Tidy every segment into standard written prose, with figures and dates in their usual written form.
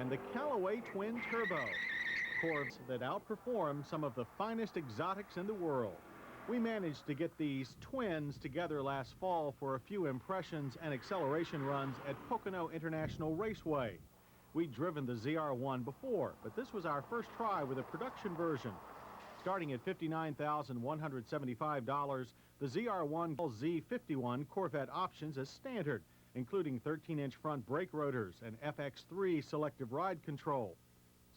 and the Callaway Twin Turbo. Corvettes that outperform some of the finest exotics in the world. We managed to get these twins together last fall for a few impressions and acceleration runs at Pocono International Raceway. We'd driven the ZR-1 before, but this was our first try with a production version. Starting at $59,175, the ZR-1 Z51 Corvette options as standard, including 13-inch front brake rotors and FX3 selective ride control.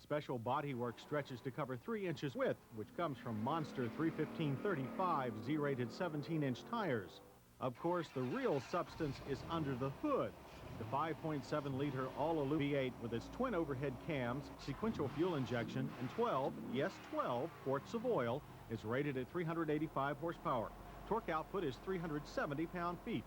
Special bodywork stretches to cover 3 inches width, which comes from Monster 315/35 Z-rated 17-inch tires. Of course, the real substance is under the hood. The 5.7-liter all-aluminum V8 with its twin overhead cams, sequential fuel injection, and 12 quarts of oil is rated at 385 horsepower. Torque output is 370 pound-feet.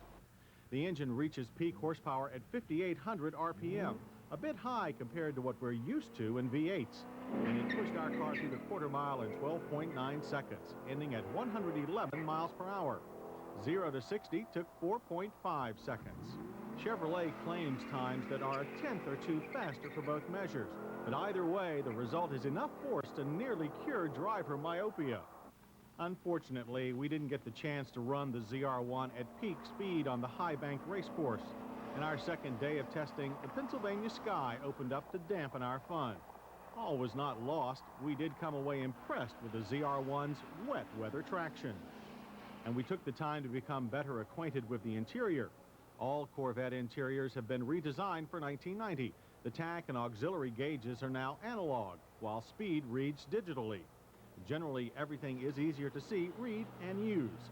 The engine reaches peak horsepower at 5,800 RPM, a bit high compared to what we're used to in V8s. And it pushed our car through the quarter mile in 12.9 seconds, ending at 111 miles per hour. 0 to 60 took 4.5 seconds. Chevrolet claims times that are a tenth or two faster for both measures, but either way, the result is enough force to nearly cure driver myopia. Unfortunately, we didn't get the chance to run the ZR-1 at peak speed on the High Bank racecourse. In our second day of testing, the Pennsylvania sky opened up to dampen our fun. All was not lost. We did come away impressed with the ZR-1's wet weather traction. And we took the time to become better acquainted with the interior. All Corvette interiors have been redesigned for 1990. The tach and auxiliary gauges are now analog, while speed reads digitally. Generally, everything is easier to see, read, and use.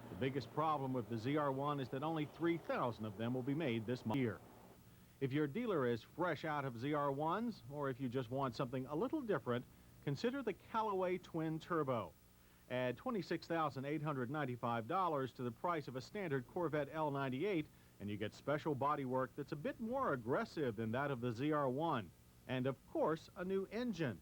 The biggest problem with the ZR-1 is that only 3,000 of them will be made this year. If your dealer is fresh out of ZR-1s, or if you just want something a little different, consider the Callaway Twin Turbo. Add $26,895 to the price of a standard Corvette L98, and you get special bodywork that's a bit more aggressive than that of the ZR-1. And, of course, a new engine.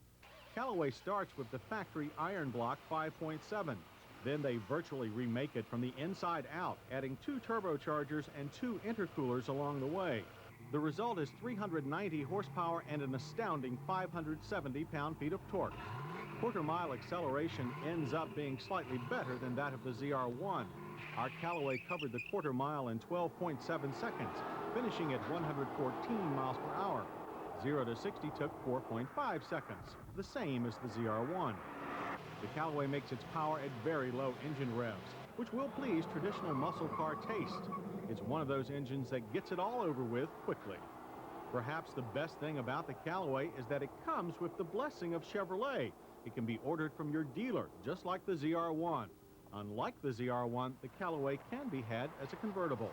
Callaway starts with the factory Iron Block 5.7. Then they virtually remake it from the inside out, adding 2 turbochargers and 2 intercoolers along the way. The result is 390 horsepower and an astounding 570 pound-feet of torque. Quarter-mile acceleration ends up being slightly better than that of the ZR-1. Our Callaway covered the quarter mile in 12.7 seconds, finishing at 114 miles per hour. 0 to 60 took 4.5 seconds, the same as the ZR-1. The Callaway makes its power at very low engine revs, which will please traditional muscle car taste. It's one of those engines that gets it all over with quickly. Perhaps the best thing about the Callaway is that it comes with the blessing of Chevrolet. It can be ordered from your dealer, just like the ZR-1. Unlike the ZR-1, the Callaway can be had as a convertible.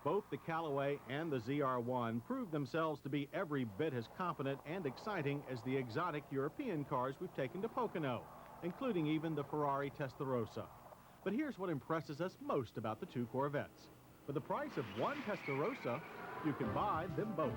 Both the Callaway and the ZR-1 proved themselves to be every bit as competent and exciting as the exotic European cars we've taken to Pocono, including even the Ferrari Testarossa. But here's what impresses us most about the 2 Corvettes. For the price of one Testarossa, you can buy them both.